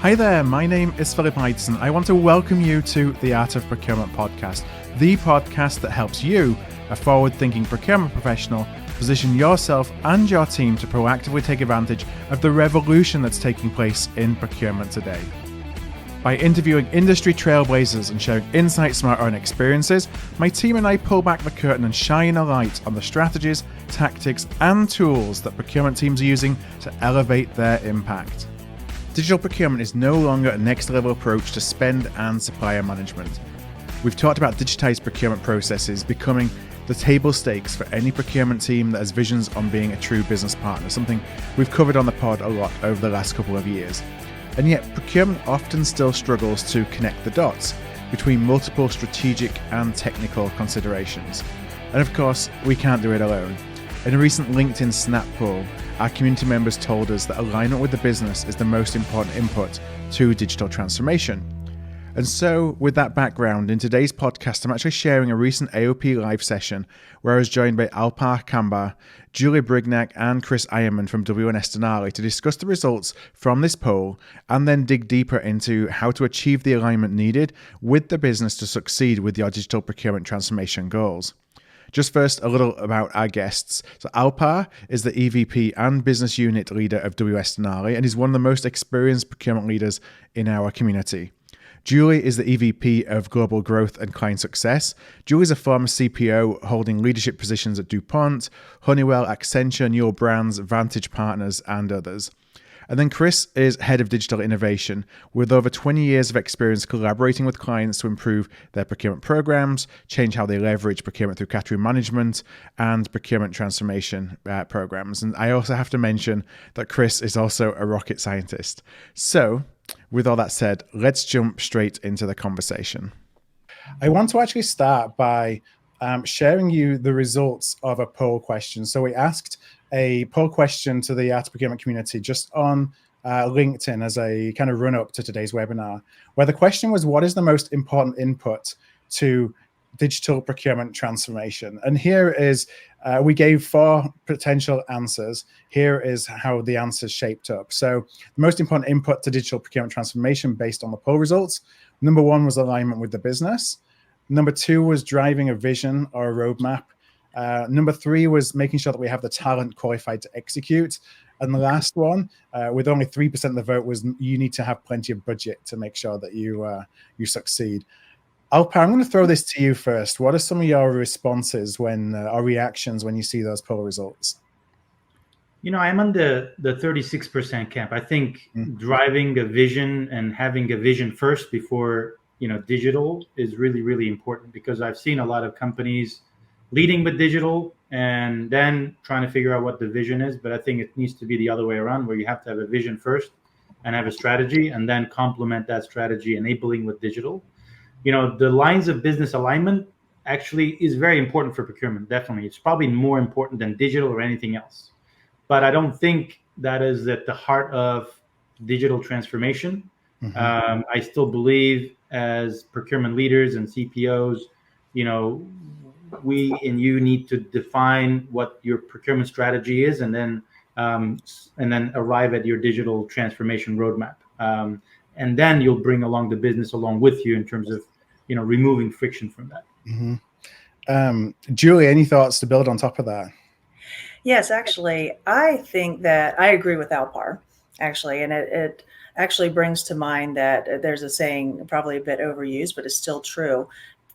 Hi there, my name is Philip Ideson. I want to welcome you to the Art of Procurement podcast, the podcast that helps you, a forward-thinking procurement professional, position yourself and your team to proactively take advantage of the revolution that's taking place in procurement today. By interviewing industry trailblazers and sharing insights from our own experiences, my team and I pull back the curtain and shine a light on the strategies, tactics, and tools that procurement teams are using to elevate their impact. Digital procurement is no longer a next-level approach to spend and supplier management. We've talked about digitized procurement processes becoming the table stakes for any procurement team that has visions on being a true business partner, something we've covered on the pod a lot over the last couple of years. And yet, procurement often still struggles to connect the dots between multiple strategic and technical considerations. And of course, we can't do it alone. In a recent LinkedIn Snap poll, our community members told us that alignment with the business is the most important input to digital transformation. And so, with that background, in today's podcast, I'm actually sharing a recent AOP live session where I was joined by Alpar Kamber, Julie Brignac, and Chris Eyerman from WNS Denali to discuss the results from this poll and then dig deeper into how to achieve the alignment needed with the business to succeed with your digital procurement transformation goals. Just first, a little about our guests. So Alpar is the EVP and business unit leader of WNS Denali and is one of the most experienced procurement leaders in our community. Julie is the EVP of Global Growth and Client Success. Julie is a former CPO holding leadership positions at DuPont, Honeywell, Accenture, Newell Brands, Vantage Partners, and others. And then Chris is head of digital innovation with over 20 years of experience collaborating with clients to improve their procurement programs, change how they leverage procurement through category management and procurement transformation programs. And I also have to mention that Chris is also a rocket scientist. So with all that said, let's jump straight into the conversation. I want to actually start by sharing you the results of a poll question. So we asked a poll question to the Art of Procurement community just on LinkedIn as a kind of run-up to today's webinar, where the question was, what is the most important input to digital procurement transformation? And here is, we gave 4 potential answers. Here is how the answers shaped up. So the most important input to digital procurement transformation based on the poll results. Number 1 was alignment with the business. Number 2 was driving a vision or a roadmap. Number 3 was making sure that we have the talent qualified to execute. And the last one, with only 3% of the vote, was you need to have plenty of budget to make sure that you succeed. Alpar, I'm going to throw this to you first. What are some of your responses or reactions when you see those poll results? You know, I'm on the 36% camp. I think driving a vision and having a vision first before, digital is really, really important, because I've seen a lot of companies leading with digital and then trying to figure out what the vision is. But I think it needs to be the other way around, where you have to have a vision first and have a strategy and then complement that strategy, enabling with digital. The lines of business alignment actually is very important for procurement. Definitely. It's probably more important than digital or anything else. But I don't think that is at the heart of digital transformation. I still believe, as procurement leaders and CPOs, we and you need to define what your procurement strategy is, and then arrive at your digital transformation roadmap. And then you'll bring along the business along with you in terms of, removing friction from that. Julie, any thoughts to build on top of that? Yes, actually, I think that I agree with Alpar, actually, and it actually brings to mind that there's a saying, probably a bit overused, but it's still true,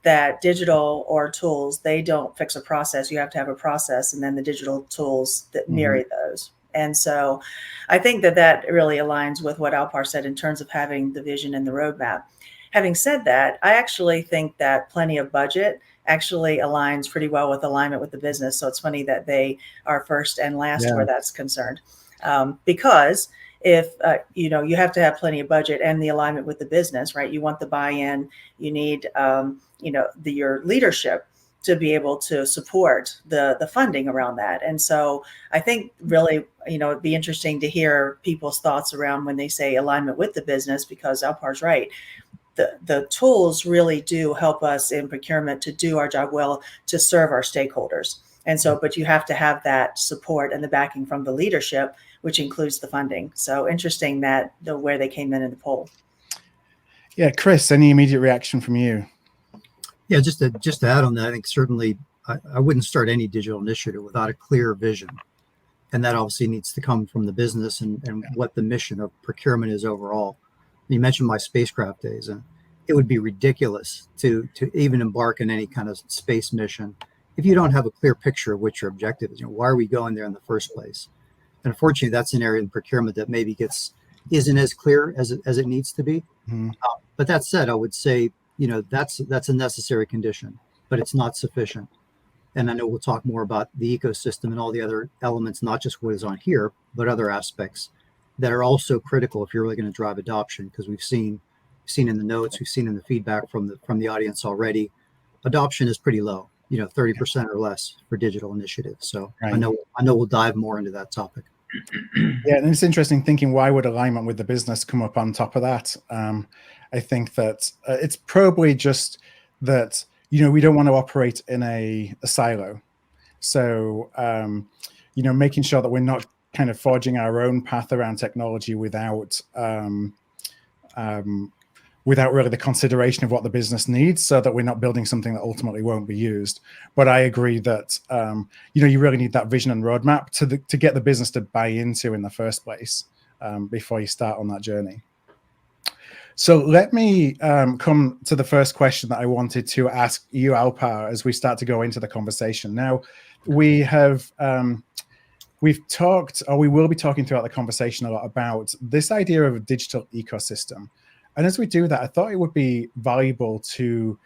that digital or tools, they don't fix a process. You have to have a process, and then the digital tools that marry those. And so I think that really aligns with what Alpar said in terms of having the vision and the roadmap. Having said that, I actually think that plenty of budget actually aligns pretty well with alignment with the business. So it's funny that they are first and last where that's concerned. Because if, you have to have plenty of budget and the alignment with the business, right? You want the buy-in, you need, your leadership to be able to support the funding around that. And so I think really, it'd be interesting to hear people's thoughts around when they say alignment with the business, because Alpar's right. The tools really do help us in procurement to do our job well, to serve our stakeholders. And so, but you have to have that support and the backing from the leadership, which includes the funding. So interesting that where they came in the poll. Yeah, Chris, any immediate reaction from you? Yeah, just to add on that, I think certainly I wouldn't start any digital initiative without a clear vision. And that obviously needs to come from the business and what the mission of procurement is overall. You mentioned my spacecraft days, and it would be ridiculous to even embark on any kind of space mission if you don't have a clear picture of what your objective is. Why are we going there in the first place? And unfortunately, that's an area in procurement that maybe isn't as clear as it needs to be. Mm-hmm. But that said, I would say, that's a necessary condition, but it's not sufficient. And I know we'll talk more about the ecosystem and all the other elements, not just what is on here, but other aspects that are also critical if you're really going to drive adoption. Because we've seen in the notes, we've seen in the feedback from the audience already, adoption is pretty low, 30% or less for digital initiatives. So right. I know we'll dive more into that topic. Yeah, and it's interesting thinking, why would alignment with the business come up on top of that? I think that it's probably just that, we don't want to operate in a silo. So, making sure that we're not kind of forging our own path around technology without really the consideration of what the business needs, so that we're not building something that ultimately won't be used. But I agree that, you really need that vision and roadmap to get the business to buy into in the first place before you start on that journey. So let me come to the first question that I wanted to ask you, Alpar, as we start to go into the conversation. Now, we've talked, or we will be talking throughout the conversation a lot about this idea of a digital ecosystem. And as we do that, I thought it would be valuable to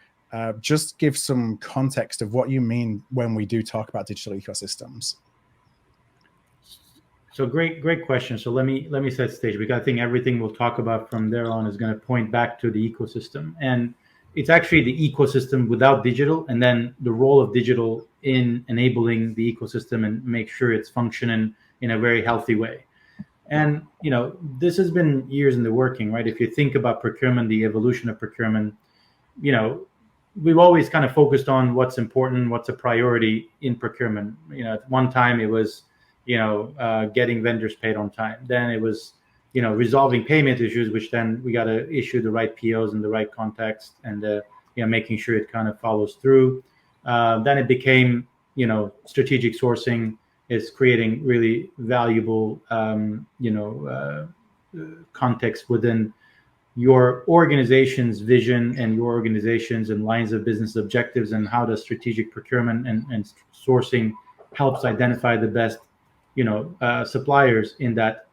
just give some context of what you mean when we do talk about digital ecosystems. So great question. So let me set the stage, because I think everything we'll talk about from there on is going to point back to the ecosystem. And it's actually the ecosystem without digital, and then the role of digital in enabling the ecosystem and make sure it's functioning in a very healthy way. And, this has been years in the working, right? If you think about procurement, the evolution of procurement, we've always kind of focused on what's important, what's a priority in procurement. At one time it was, getting vendors paid on time. Then it was, resolving payment issues, which then we got to issue the right POs in the right context, and, making sure it kind of follows through. Then it became, strategic sourcing is creating really valuable, context within your organization's vision and your organization's and lines of business objectives, and how does strategic procurement and sourcing helps identify the best, suppliers in that,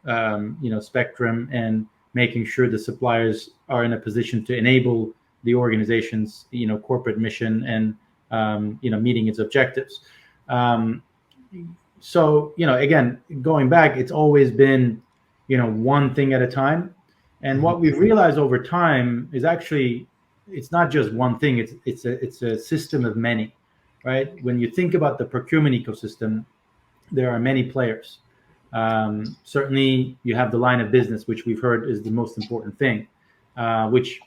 spectrum, and making sure the suppliers are in a position to enable the organization's, corporate mission and, meeting its objectives. So, again, going back, it's always been, one thing at a time. And what we've realized over time is actually, it's not just one thing, it's a system of many, right? When you think about the procurement ecosystem, there are many players. Certainly you have the line of business, which we've heard is the most important thing, which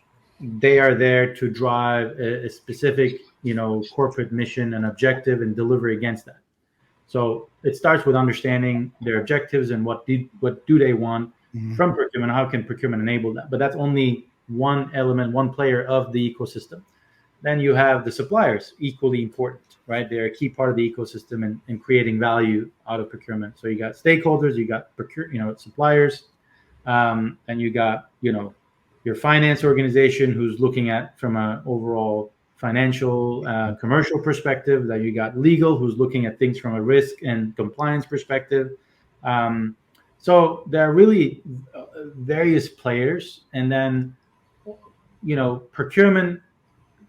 they are there to drive a specific, corporate mission and objective and deliver against that. So it starts with understanding their objectives and what do they want from procurement. How can procurement enable that? But that's only one element, one player of the ecosystem. Then you have the suppliers, equally important, right? They're a key part of the ecosystem in creating value out of procurement. So you got stakeholders, you got suppliers, and you got your finance organization, who's looking at from an overall financial, commercial perspective. Then you got legal, who's looking at things from a risk and compliance perspective. So there are really various players, and then procurement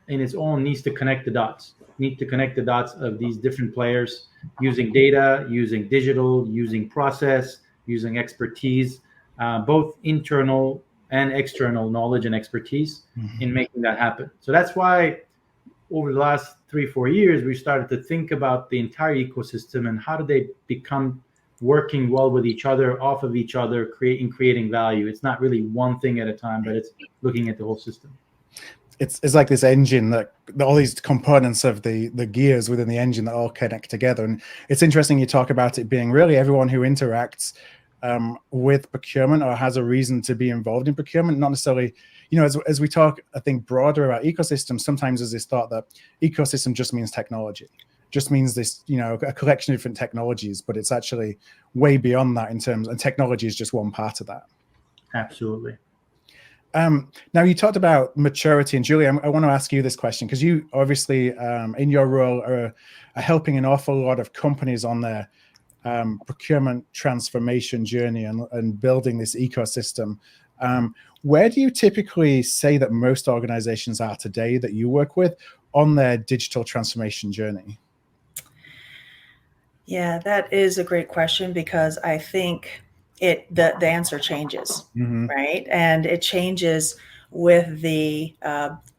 in its own needs to connect the dots. Of these different players, using data, using digital, using process, using expertise, both internal and external knowledge and expertise in making that happen. So that's why over the last 3-4 years, we started to think about the entire ecosystem and how do they become working well with each other, off of each other, creating value. It's not really one thing at a time, but it's looking at the whole system. it's like this engine that all these components of the gears within the engine that all connect together. And it's interesting you talk about it being really everyone who interacts with procurement or has a reason to be involved in procurement, not necessarily, as we talk, I think, broader about ecosystems, sometimes there's this thought that ecosystem just means technology, just means this, a collection of different technologies, but it's actually way beyond that in terms, and technology is just one part of that. Absolutely. Now, you talked about maturity, and Julie, I want to ask you this question, because you obviously, in your role, are helping an awful lot of companies on their procurement transformation journey and building this ecosystem. Where do you typically say that most organizations are today that you work with on their digital transformation journey? Yeah, that is a great question, because I think the answer changes, right? And it changes with the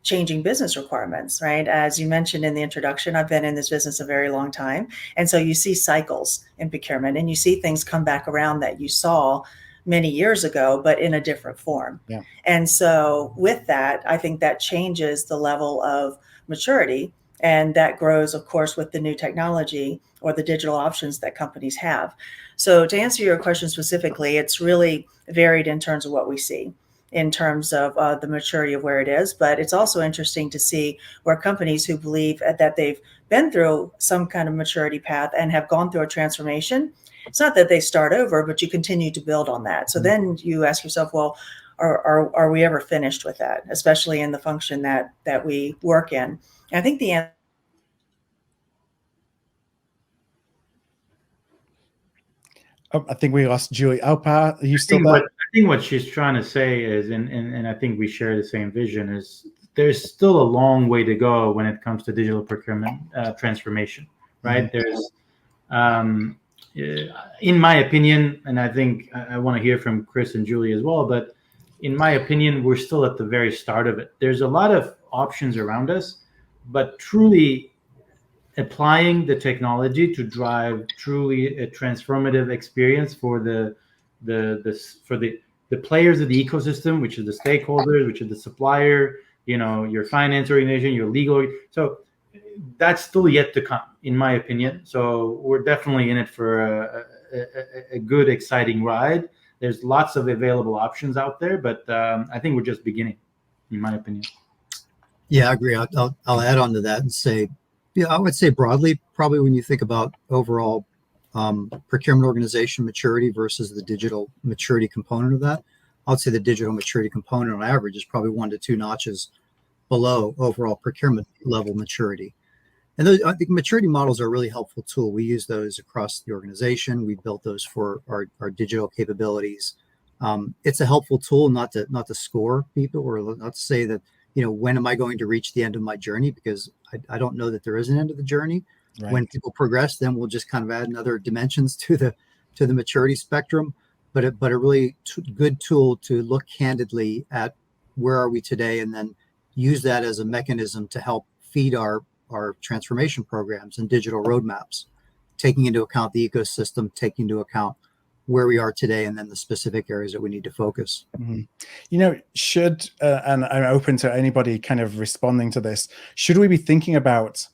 changing business requirements, right? As you mentioned in the introduction, I've been in this business a very long time. And so you see cycles in procurement, and you see things come back around that you saw many years ago, but in a different form. Yeah. And so with that, I think that changes the level of maturity, and that grows, of course, with the new technology or the digital options that companies have. So to answer your question specifically, it's really varied in terms of what we see in terms of the maturity of where it is. But it's also interesting to see where companies who believe that they've been through some kind of maturity path and have gone through a transformation, it's not that they start over, but you continue to build on that. So then you ask yourself, well, are we ever finished with that, especially in the function that we work in? And I think the answer. I think we lost Julie. Alpar, are you still there? I think what she's trying to say is, and I think we share the same vision, is there's still a long way to go when it comes to digital procurement transformation, right? There's, in my opinion, and I think I want to hear from Chris and Julie as well, but in my opinion, we're still at the very start of it. There's a lot of options around us, but truly applying the technology to drive truly a transformative experience for the players of the ecosystem, which is the stakeholders, which is the supplier, your finance organization, your legal. So that's still yet to come, in my opinion. So we're definitely in it for a good, exciting ride. There's lots of available options out there, but I think we're just beginning, in my opinion. Yeah, I agree. I'll add on to that and say, I would say broadly, probably when you think about overall procurement organization maturity versus the digital maturity component of that, I would say the digital maturity component on average is probably 1 to 2 notches below overall procurement level maturity. And I think maturity models are a really helpful tool. We use those across the organization. We built those for our digital capabilities. It's a helpful tool, not to score people, or not to say that, when am I going to reach the end of my journey? Because I don't know that there is an end of the journey. Right. When people progress, then we'll just kind of add another dimensions to the maturity spectrum. But a really good tool to look candidly at where are we today, and then use that as a mechanism to help feed our transformation programs and digital roadmaps, taking into account the ecosystem, taking into account where we are today, and then the specific areas that we need to focus. And I'm open to anybody kind of responding to this, should we be thinking about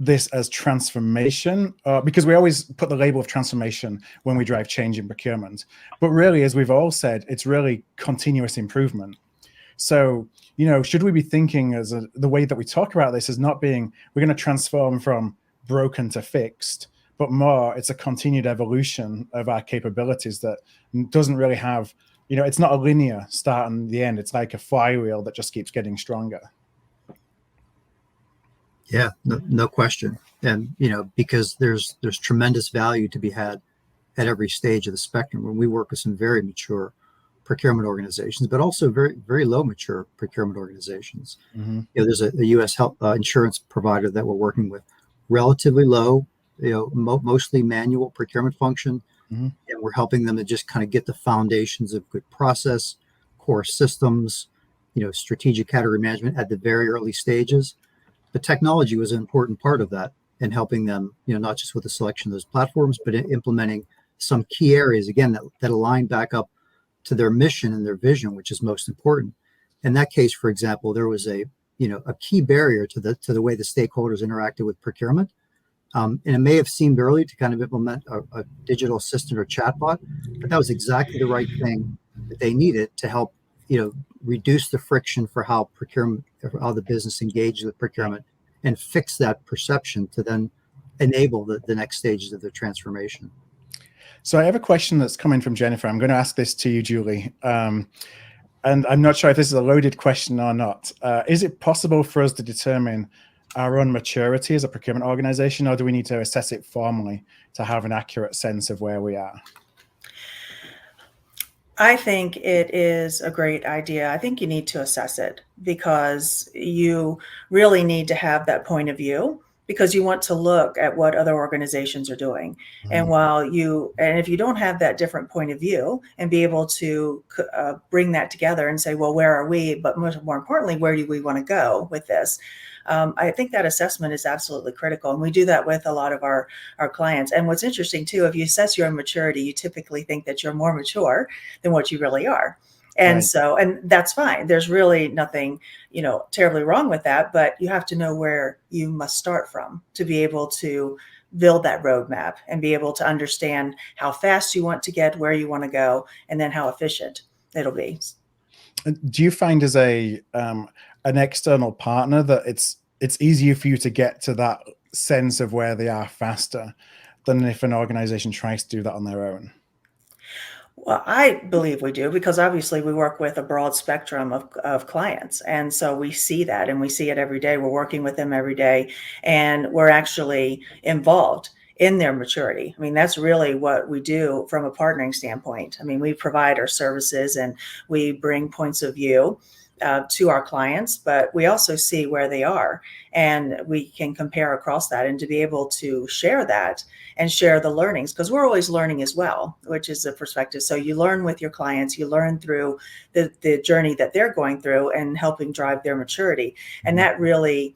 this as transformation? Because we always put the label of transformation when we drive change in procurement, but really, as we've all said, it's really continuous improvement. So, should we be thinking the way that we talk about this as not being, we're going to transform from broken to fixed, but more, it's a continued evolution of our capabilities that doesn't really have, it's not a linear start and the end. It's like a flywheel that just keeps getting stronger. Yeah, no question. And, because there's tremendous value to be had at every stage of the spectrum. When we work with some very mature procurement organizations, but also very, very low mature procurement organizations. There's a U.S. health insurance provider that we're working with, relatively low, mostly manual procurement function. And we're helping them to just kind of get the foundations of good process, core systems, strategic category management at the very early stages. But technology was an important part of that, and helping them, not just with the selection of those platforms, but implementing some key areas, again, that align back up to their mission and their vision, which is most important. In that case, for example, there was a key barrier to the way the stakeholders interacted with procurement. And it may have seemed early to kind of implement a digital assistant or chatbot, but that was exactly the right thing that they needed to help, reduce the friction for how the business engaged with procurement, and fix that perception to then enable the next stages of the transformation. So I have a question that's coming from Jennifer. I'm going to ask this to you, Julie. And I'm not sure if this is a loaded question or not. Is it possible for us to determine our own maturity as a procurement organization, or do we need to assess it formally to have an accurate sense of where we are? I think it is a great idea. I think you need to assess it, because you really need to have that point of view, because you want to look at what other organizations are doing. Mm-hmm. And if you don't have that different point of view and be able to bring that together and say, well, where are we? But more importantly, where do we want to go with this? I think that assessment is absolutely critical. And we do that with a lot of our clients. And what's interesting too, if you assess your own maturity, you typically think that you're more mature than what you really are. And Right. so, and that's fine. There's really nothing, terribly wrong with that, but you have to know where you must start from to be able to build that roadmap and be able to understand how fast you want to get where you want to go, and then how efficient it'll be. Do you find as an external partner that it's easier for you to get to that sense of where they are faster than if an organization tries to do that on their own? Well, I believe we do, because obviously we work with a broad spectrum of clients. And so we see that, and we see it every day. We're working with them every day, and we're actually involved in their maturity. I mean, that's really what we do from a partnering standpoint. I mean, we provide our services and we bring points of view to our clients, but we also see where they are, and we can compare across that, and to be able to share that and share the learnings, because we're always learning as well, which is a perspective. So you learn with your clients, you learn through the journey that they're going through and helping drive their maturity. And that really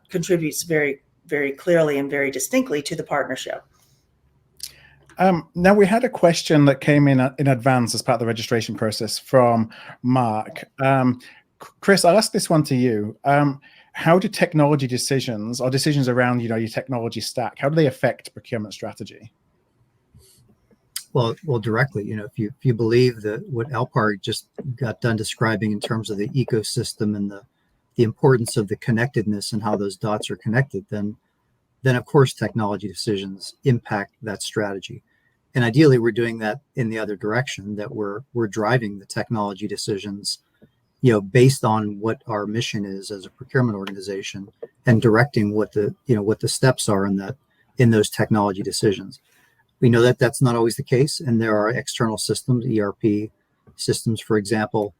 contributes very, very clearly and very distinctly to the partnership. Now, we had a question that came in advance as part of the registration process from Mark. Chris, I'll ask this one to you. How do technology decisions, or decisions around your technology stack, how do they affect procurement strategy? Well, directly. If you believe that what Alpar just got done describing in terms of the ecosystem and the importance of the connectedness and how those dots are connected, then of course technology decisions impact that strategy. And ideally, we're doing that in the other direction, that we're driving the technology decisions, based on what our mission is as a procurement organization, and directing what the steps are in those technology decisions. We know that that's not always the case, and there are external systems, ERP systems, for example,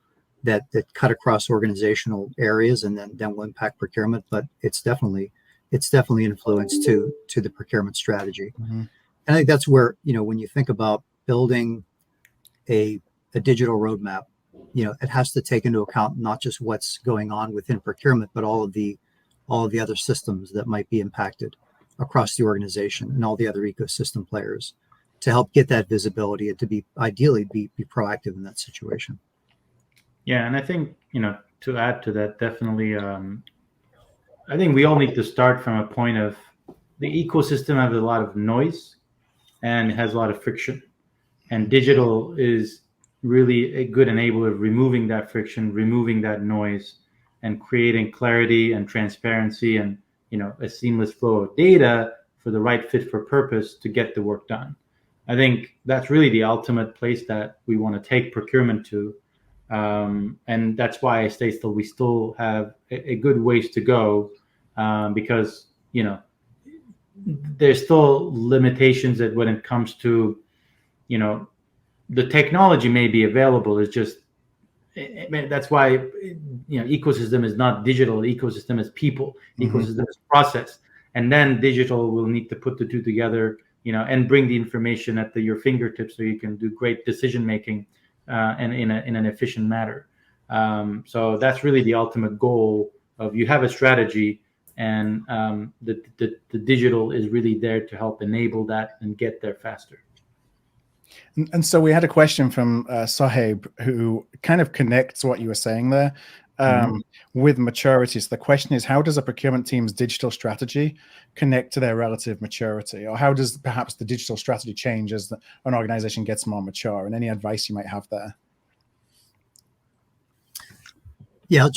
that cut across organizational areas and then will impact procurement. But it's definitely influence to the procurement strategy. Mm-hmm. And I think that's where, when you think about building a digital roadmap, it has to take into account not just what's going on within procurement, but all of the other systems that might be impacted across the organization and all the other ecosystem players, to help get that visibility and to be proactive in that situation. Yeah, and I think, to add to that, definitely, I think we all need to start from a point of the ecosystem has a lot of noise and has a lot of friction, and digital is really a good enabler of removing that friction, removing that noise, and creating clarity and transparency and a seamless flow of data for the right fit for purpose to get the work done. I think that's really the ultimate place that we want to take procurement to, and that's why I say we still have a good ways to go, because there's still limitations that when it comes to the technology may be available. It's just that's why ecosystem is not digital. Ecosystem is people. Mm-hmm. Ecosystem is process, and then digital will need to put the two together, and bring the information at your fingertips so you can do great decision making, and in an efficient manner. So that's really the ultimate goal of you have a strategy, and the digital is really there to help enable that and get there faster. And so we had a question from Sohaib, who kind of connects what you were saying there. with maturity. So the question is, how does a procurement team's digital strategy connect to their relative maturity? Or how does perhaps the digital strategy change as an organization gets more mature? And any advice you might have there? Yeah,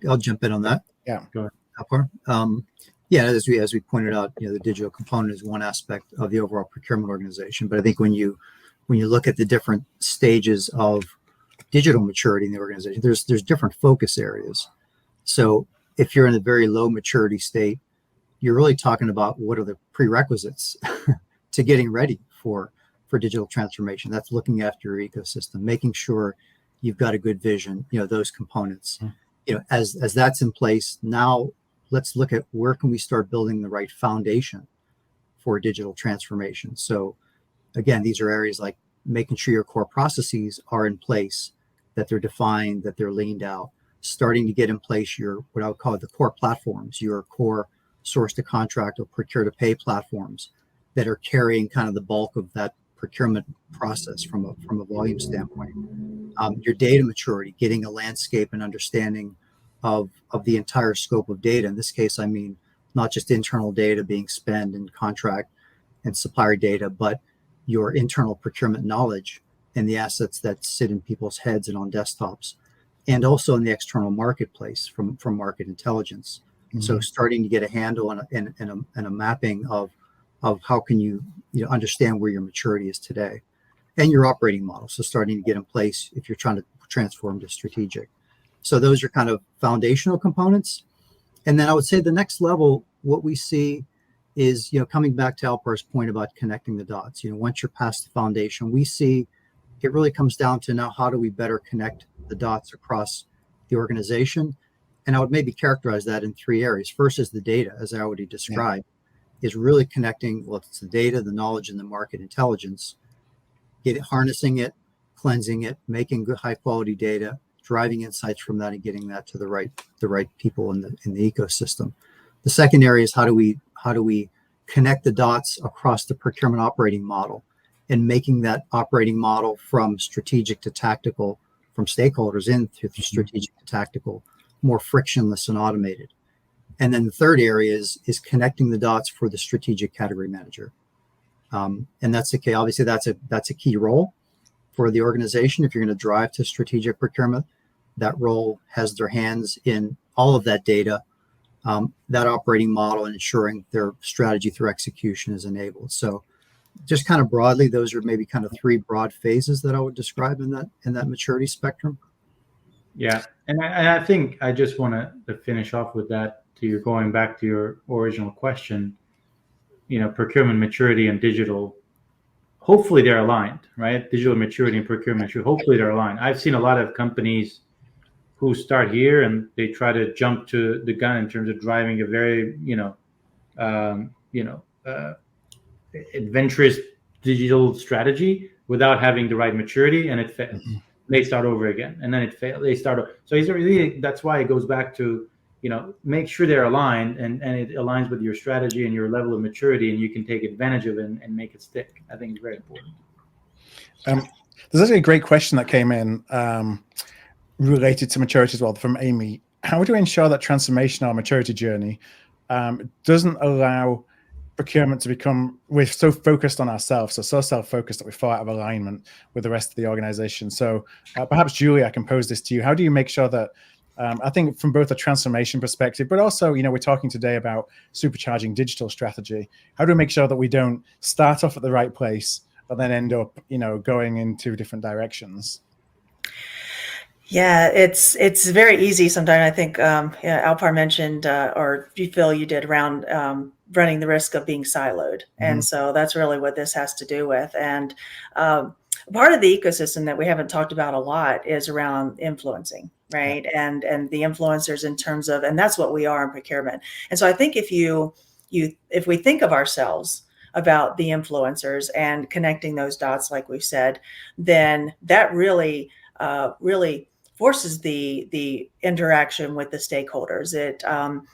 I'll jump in on that. Yeah. Go ahead. Alpar. Yeah, as we pointed out, the digital component is one aspect of the overall procurement organization. But I think when you look at the different stages of digital maturity in the organization, there's different focus areas. So if you're in a very low maturity state, you're really talking about what are the prerequisites to getting ready for digital transformation. That's looking after your ecosystem, making sure you've got a good vision, those components. As that's in place, now let's look at where can we start building the right foundation for digital transformation. So again, these are areas like making sure your core processes are in place, that they're defined, that they're leaned out, starting to get in place your, what I would call the core platforms, your core source to contract or procure to pay platforms that are carrying kind of the bulk of that procurement process from a volume standpoint. Your data maturity, getting a landscape and understanding of the entire scope of data. In this case, I mean, not just internal data being spent and contract and supplier data, but your internal procurement knowledge and the assets that sit in people's heads and on desktops, and also in the external marketplace from market intelligence. So starting to get a handle and a mapping of how can you understand where your maturity is today, and your operating model. So starting to get in place if you're trying to transform to strategic. So those are kind of foundational components. And then I would say the next level, what we see is, coming back to Alpar's point about connecting the dots. Once you're past the foundation, we see it really comes down to now how do we better connect the dots across the organization? And I would maybe characterize that in three areas. First is the data, as I already described, is really connecting, well, it's the data, the knowledge, and the market intelligence, harnessing it, cleansing it, making good high quality data, driving insights from that and getting that to the right people in the ecosystem. The second area is how do we connect the dots across the procurement operating model, and making that operating model from strategic to tactical, from stakeholders in through strategic to tactical, more frictionless and automated. And then the third area is connecting the dots for the strategic category manager. And that's okay. Obviously, that's a key role for the organization. If you're going to drive to strategic procurement, that role has their hands in all of that data, that operating model, and ensuring their strategy through execution is enabled. So just kind of broadly, those are maybe kind of three broad phases that I would describe in that maturity spectrum. Yeah, and I think I just want to finish off with that. Going back to your original question, procurement maturity and digital, hopefully they're aligned, right? Digital maturity and procurement maturity, hopefully they're aligned. I've seen a lot of companies who start here and they try to jump to the gun in terms of driving a very, adventurous digital strategy without having the right maturity, and it fails. They start over again, and then it fails. They start over. So that's why it goes back to, make sure they're aligned and it aligns with your strategy and your level of maturity, and you can take advantage of it and make it stick. I think it's very important. There's actually a great question that came in related to maturity as well from Amy. How do we ensure that transformation or maturity journey doesn't allow procurement to become, we're so focused on ourselves, so self-focused that we fall out of alignment with the rest of the organization? So perhaps, Julie, I can pose this to you. How do you make sure that, I think from both a transformation perspective, but also, we're talking today about supercharging digital strategy. How do we make sure that we don't start off at the right place, but then end up, going in two different directions? Yeah, it's very easy sometimes. I think Alpar mentioned, or Phil, you did, around running the risk of being siloed. And so that's really what this has to do with. And part of the ecosystem that we haven't talked about a lot is around influencing, right? And the influencers in terms of, and that's what we are in procurement. And so I think if we think of ourselves about the influencers and connecting those dots, like we said, then that really forces the interaction with the stakeholders. It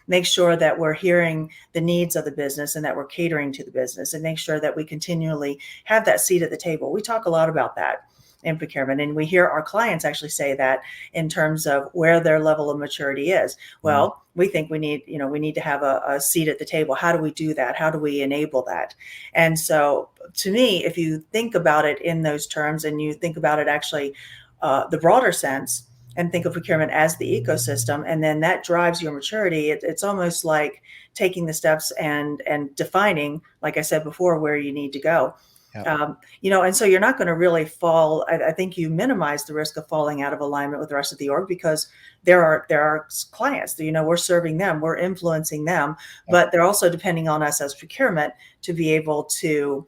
makes sure that we're hearing the needs of the business and that we're catering to the business, and make sure that we continually have that seat at the table. We talk a lot about that. in procurement. And we hear our clients actually say that in terms of where their level of maturity is. Well, we think we need to have a seat at the table. How do we do that? How do we enable that? And so to me, if you think about it in those terms and you think about it actually the broader sense and think of procurement as the ecosystem, and then that drives your maturity, it's almost like taking the steps and defining, like I said before, where you need to go. Yep. And so you're not going to really fall. I think you minimize the risk of falling out of alignment with the rest of the org, because there are clients, we're serving them, we're influencing them, but they're also depending on us as procurement to be able to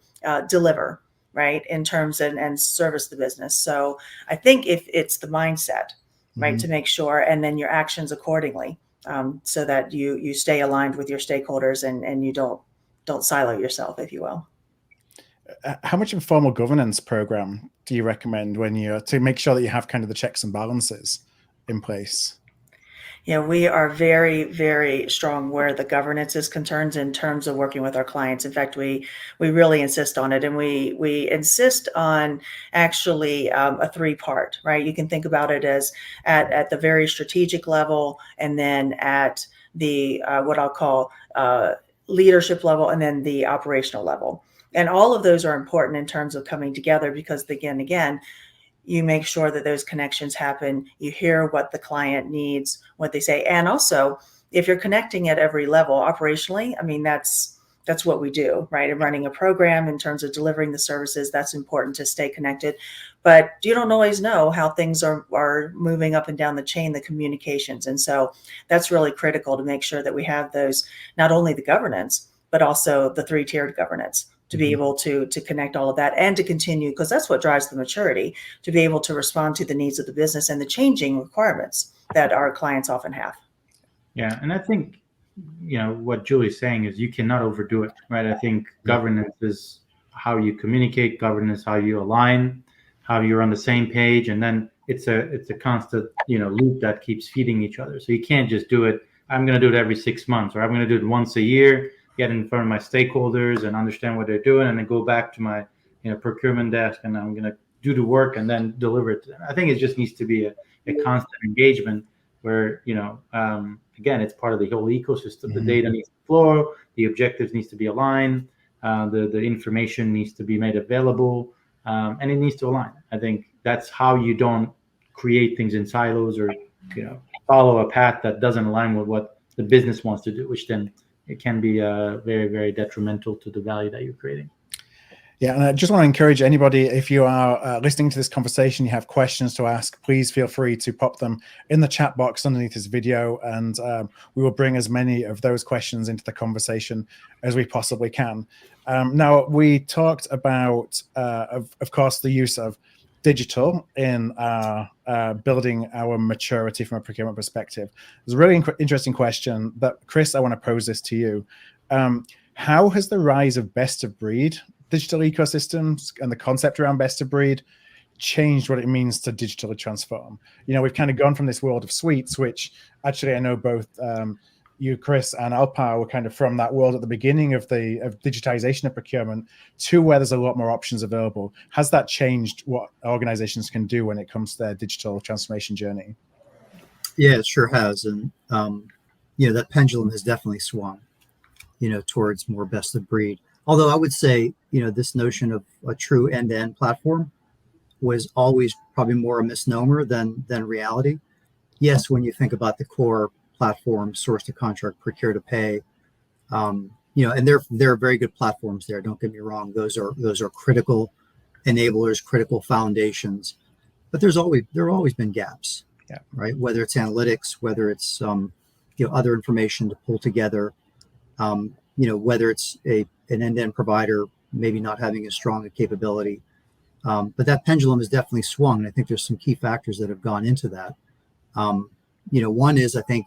deliver, right, in terms and service the business. So I think if it's the mindset, right, to make sure, and then your actions accordingly, so that you stay aligned with your stakeholders and you don't silo yourself, if you will. How much informal governance program do you recommend to make sure that you have kind of the checks and balances in place? Yeah, we are very, very strong where the governance is concerned in terms of working with our clients. In fact, we really insist on it, and we insist on actually a three-part, right? You can think about it as at the very strategic level, and then at the what I'll call leadership level, and then the operational level. And all of those are important in terms of coming together, because again, you make sure that those connections happen. You hear what the client needs, what they say. And also, if you're connecting at every level operationally, I mean, that's what we do, right? And running a program in terms of delivering the services, that's important to stay connected. But you don't always know how things are moving up and down the chain, the communications. And so that's really critical to make sure that we have those, not only the governance, but also the three-tiered governance, to be able to connect all of that and to continue, because that's what drives the maturity, to be able to respond to the needs of the business and the changing requirements that our clients often have. Yeah, and I think, what Julie's saying is you cannot overdo it, right? I think governance is how you communicate, governance, how you align, how you're on the same page, and then it's a constant, loop that keeps feeding each other. So you can't just do it. I'm going to do it every 6 months, or I'm going to do it once a year, get in front of my stakeholders and understand what they're doing, and then go back to my procurement desk, and I'm going to do the work and then deliver it to them. I think it just needs to be a constant engagement where, again, it's part of the whole ecosystem. The data needs to flow, the objectives needs to be aligned, the information needs to be made available, and it needs to align. I think that's how you don't create things in silos, or follow a path that doesn't align with what the business wants to do, which then it can be very, very detrimental to the value that you're creating. Yeah, and I just want to encourage anybody, if you are listening to this conversation, you have questions to ask, please feel free to pop them in the chat box underneath this video, and we will bring as many of those questions into the conversation as we possibly can. Now, we talked about, of course, the use of digital in building our maturity from a procurement perspective. There's a really interesting question that, Chris, I want to pose this to you. How has the rise of best of breed digital ecosystems and the concept around best of breed changed what it means to digitally transform? We've kind of gone from this world of suites, which actually I know both you, Chris, and Alpar were kind of from that world at the beginning of digitization of procurement, to where there's a lot more options available. Has that changed what organizations can do when it comes to their digital transformation journey? Yeah, it sure has. And, that pendulum has definitely swung, towards more best of breed. Although I would say, this notion of a true end-to-end platform was always probably more a misnomer than reality. Yes, when you think about the core platform, source to contract, procure to pay, and there are very good platforms there. Don't get me wrong; those are critical enablers, critical foundations. But there have always been gaps, right? Whether it's analytics, whether it's other information to pull together, whether it's an end-to-end provider maybe not having as strong a capability. But that pendulum has definitely swung. And I think there's some key factors that have gone into that. One is, I think,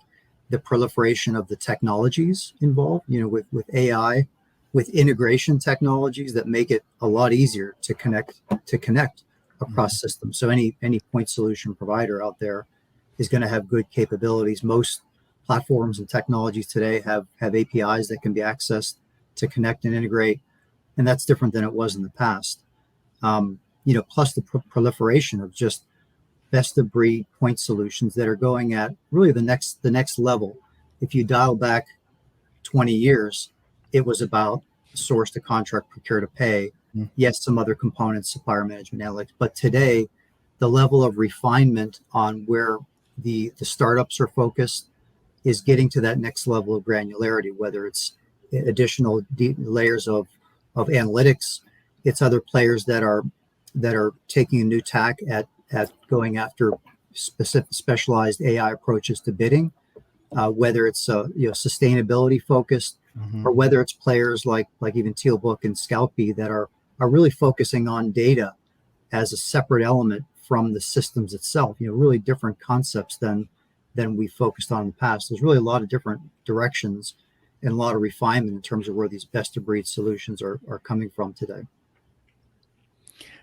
the proliferation of the technologies involved, with AI, with integration technologies that make it a lot easier to connect across systems. So any point solution provider out there is going to have good capabilities. Most platforms and technologies today have APIs that can be accessed to connect and integrate, and that's different than it was in the past. plus the proliferation of just best of breed point solutions that are going at really the next level. If you dial back 20 years, it was about source to contract, procure to pay. Yes, some other components, supplier management analytics, but today the level of refinement on where the startups are focused is getting to that next level of granularity, whether it's additional deep layers of analytics. It's other players that are taking a new tack at going after specialized AI approaches to bidding, whether it's sustainability focused, or whether it's players like even Tealbook and Scalpy that are really focusing on data as a separate element from the systems itself. Really different concepts than we focused on in the past. There's really a lot of different directions and a lot of refinement in terms of where these best of breed solutions are coming from today.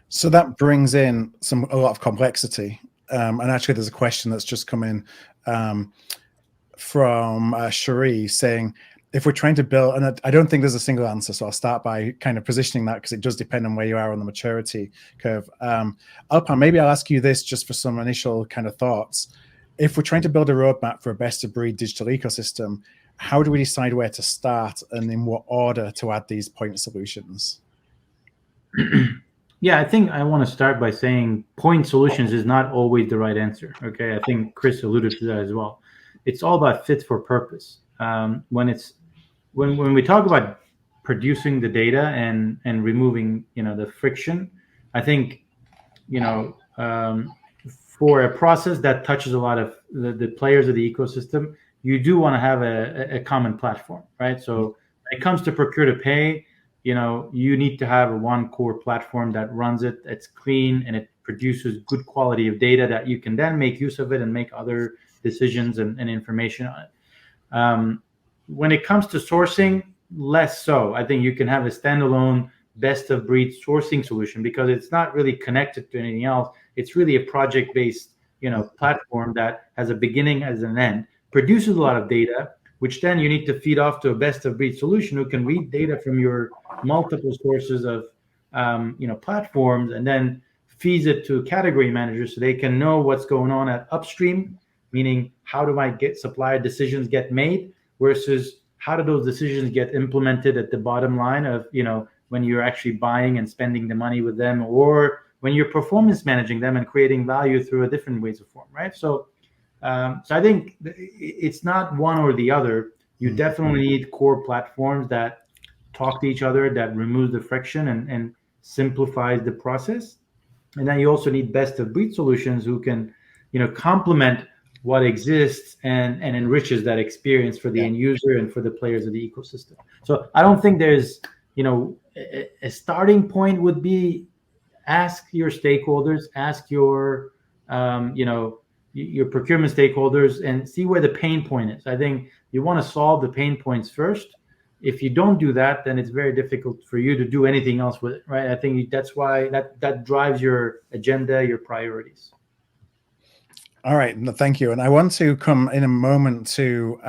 So that brings in a lot of complexity. And actually, there's a question that's just come in from Cherie saying, if we're trying to build, and I don't think there's a single answer, so I'll start by kind of positioning that because it does depend on where you are on the maturity curve. Alpar, maybe I'll ask you this just for some initial kind of thoughts. If we're trying to build a roadmap for a best-of-breed digital ecosystem, how do we decide where to start and in what order to add these point solutions? Yeah, I think I want to start by saying point solutions is not always the right answer. Okay, I think Chris alluded to that as well. It's all about fit for purpose. When we talk about producing the data and removing the friction, I think for a process that touches a lot of the players of the ecosystem, you do want to have a common platform, right? So when it comes to procure to pay, you need to have one core platform that runs it, it's clean, and it produces good quality of data that you can then make use of it and make other decisions and information on it. When it comes to sourcing, less so. I think you can have a standalone best of breed sourcing solution because it's not really connected to anything else. It's really a project-based, platform that has a beginning as an end, produces a lot of data, which then you need to feed off to a best of breed solution who can read data from your multiple sources of, platforms, and then feeds it to category managers so they can know what's going on at upstream, meaning how do my supplier decisions get made versus how do those decisions get implemented at the bottom line of, when you're actually buying and spending the money with them, or when you're performance managing them and creating value through a different ways of form, right? So I think it's not one or the other. You definitely need core platforms that talk to each other, that remove the friction and simplifies the process. And then you also need best of breed solutions who can, complement what exists and enriches that experience for the end user and for the players of the ecosystem. So I don't think there's, a starting point would be ask your stakeholders, ask your, your procurement stakeholders and see where the pain point is. I think you want to solve the pain points first. If you don't do that, then it's very difficult for you to do anything else with it, right? I think that's why that drives your agenda, your priorities. All right, thank you. And I want to come in a moment to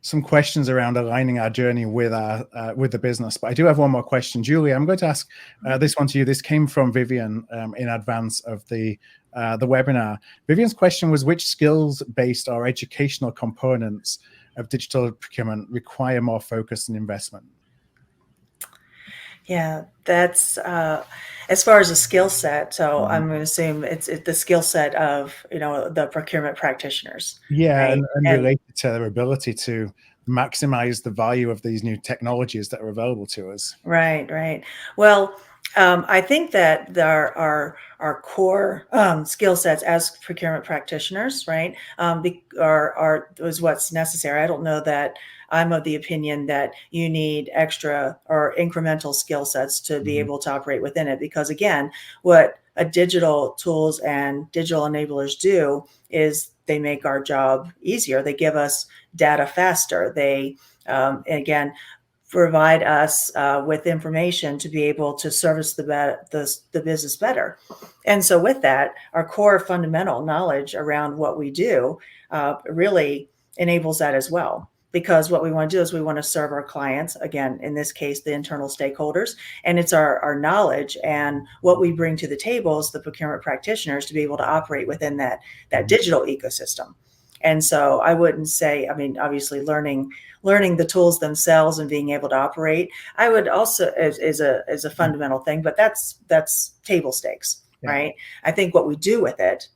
some questions around aligning our journey with the business. But I do have one more question. Julie, I'm going to ask this one to you. This came from Vivian in advance of the webinar. Vivian's question was, which skills-based or educational components of digital procurement require more focus and investment? Yeah, that's as far as a skill set. So I'm going to assume it's the skill set of the procurement practitioners. Yeah, right? and related to their ability to maximize the value of these new technologies that are available to us. Right. Well, I think that our core skill sets as procurement practitioners, right, is what's necessary. I don't know that I'm of the opinion that you need extra or incremental skill sets to be able to operate within it, because again, what digital tools and digital enablers do is they make our job easier. They give us data faster. They again provide us with information to be able to service the business better. And so with that, our core fundamental knowledge around what we do really enables that as well. because what we want to do is we want to serve our clients, again, in this case, the internal stakeholders, and it's our knowledge and what we bring to the table as the procurement practitioners to be able to operate within that digital ecosystem. And so I wouldn't say, I mean, obviously learning the tools themselves and being able to operate, I would also is a fundamental thing, but that's table stakes, right? I think what we do with it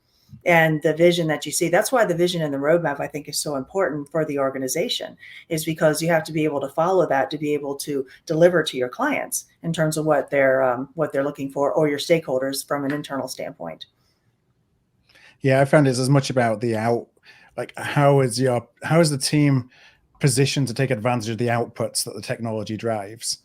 and the vision that you see, that's why the vision and the roadmap, I think, is so important for the organization, is because you have to be able to follow that to be able to deliver to your clients in terms of what they're looking for, or your stakeholders from an internal standpoint. Yeah, I found it's as much about how is the team positioned to take advantage of the outputs that the technology drives?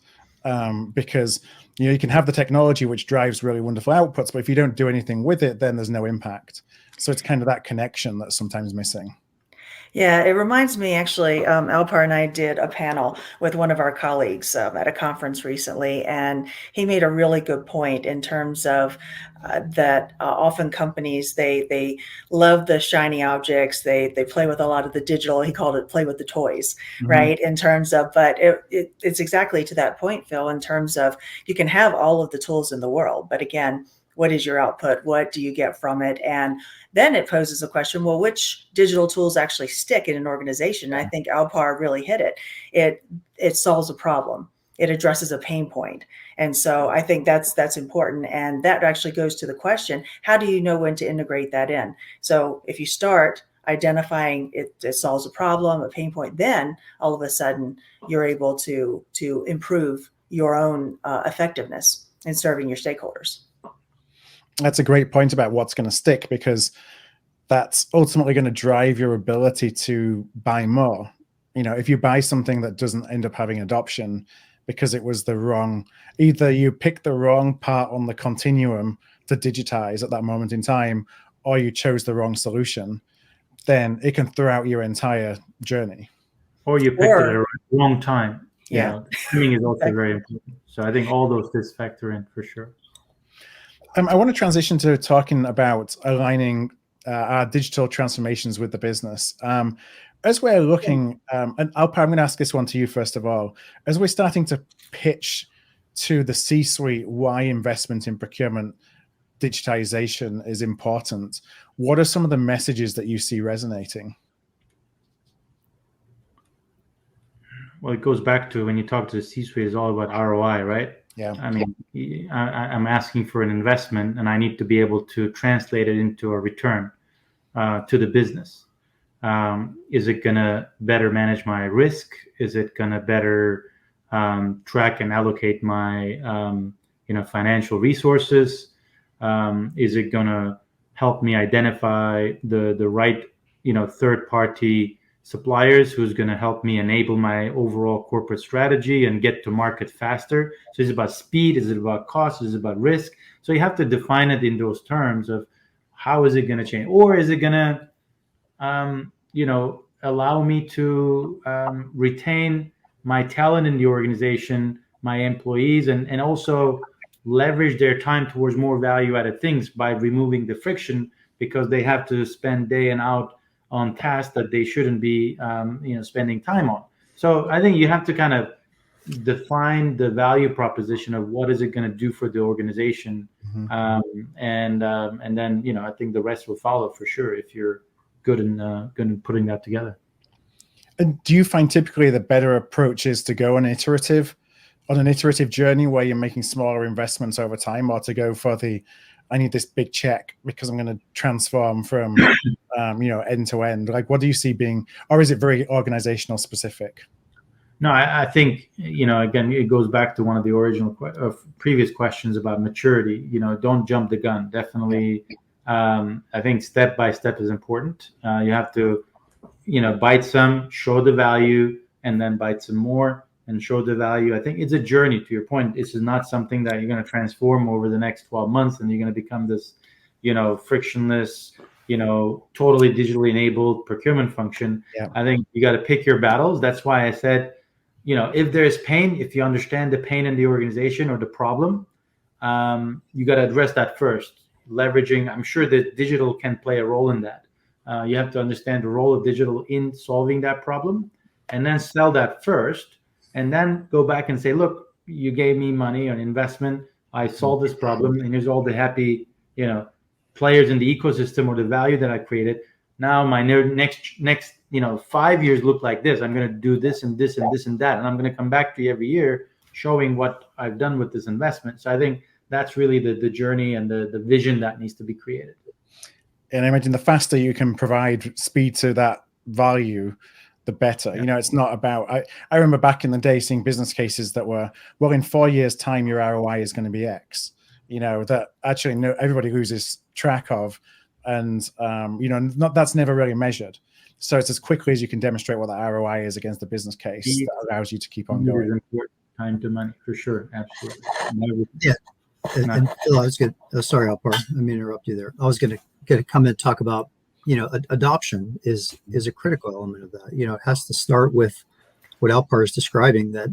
Because you can have the technology which drives really wonderful outputs, but if you don't do anything with it, then there's no impact. So it's kind of that connection that's sometimes missing. Yeah, it reminds me, actually, Alpar and I did a panel with one of our colleagues at a conference recently, and he made a really good point in terms of that often companies, they love the shiny objects, they play with a lot of the digital, he called it play with the toys, right? In terms of, but it's exactly to that point, Phil, in terms of you can have all of the tools in the world, but again, what is your output? What do you get from it? And then it poses a question, well, which digital tools actually stick in an organization? And I think Alpar really hit it. It solves a problem. It addresses a pain point. And so I think that's important. And that actually goes to the question, how do you know when to integrate that in? So if you start identifying it solves a problem, a pain point, then all of a sudden you're able to improve your own effectiveness in serving your stakeholders. That's a great point about what's going to stick, because that's ultimately going to drive your ability to buy more. If you buy something that doesn't end up having adoption because it was either you picked the wrong part on the continuum to digitize at that moment in time, or you chose the wrong solution, then it can throw out your entire journey. Or you picked it at the wrong time. Yeah. Timing is also very important. So I think all those things factor in for sure. I want to transition to talking about aligning our digital transformations with the business. As we're looking, and Alpar, I'm going to ask this one to you first of all. As we're starting to pitch to the C-suite why investment in procurement digitization is important, what are some of the messages that you see resonating? Well, it goes back to when you talk to the C-suite, it's all about ROI, right? Yeah. I mean, I'm asking for an investment, and I need to be able to translate it into a return to the business. Is it going to better manage my risk? Is it going to better track and allocate my financial resources? Is it going to help me identify the right third-party suppliers who's going to help me enable my overall corporate strategy and get to market faster? So is it about speed? Is it about cost? Is it about risk? So you have to define it in those terms of how is it going to change? Or is it going to, allow me to retain my talent in the organization, my employees, and also leverage their time towards more value-added things by removing the friction, because they have to spend day and out on tasks that they shouldn't be, spending time on. So I think you have to kind of define the value proposition of what is it going to do for the organization, and then I think the rest will follow for sure if you're good in putting that together. And do you find typically the better approach is to go on an iterative journey where you're making smaller investments over time, or to go for I need this big check because I'm going to transform from end to end? Like, what do you see being, or is it very organizational specific? No, I think, again, it goes back to one of the original previous questions about maturity. Don't jump the gun. Definitely. I think step by step is important. You have to, bite some, show the value, and then bite some more and show the value. I think it's a journey, to your point. This is not something that you're going to transform over the next 12 months and you're going to become this, frictionless, totally digitally enabled procurement function. Yeah. I think you got to pick your battles. That's why I said, if there's pain, if you understand the pain in the organization or the problem, you got to address that first. Leveraging, I'm sure that digital can play a role in that. You have to understand the role of digital in solving that problem, and then sell that first, and then go back and say, look, you gave me money on investment, I solved this problem, and here's all the happy, players in the ecosystem or the value that I created. Now my next 5 years look like this. I'm going to do this and this and this and that, and I'm going to come back to you every year showing what I've done with this investment. So I think that's really the journey and the vision that needs to be created. And I imagine the faster you can provide speed to that value, the better. Yeah. It's not about, I remember back in the day seeing business cases that were, well, in 4 years' time, your ROI is going to be X, that actually everybody loses track of. And, that's never really measured. So it's as quickly as you can demonstrate what the ROI is against the business case that allows you to keep on going. Time to money, for sure. Absolutely. Yeah. And Phil, I was going to, sorry, Alpar, let me interrupt you there. I was going to come and talk about, adoption is a critical element of that. It has to start with what Alpar is describing, that,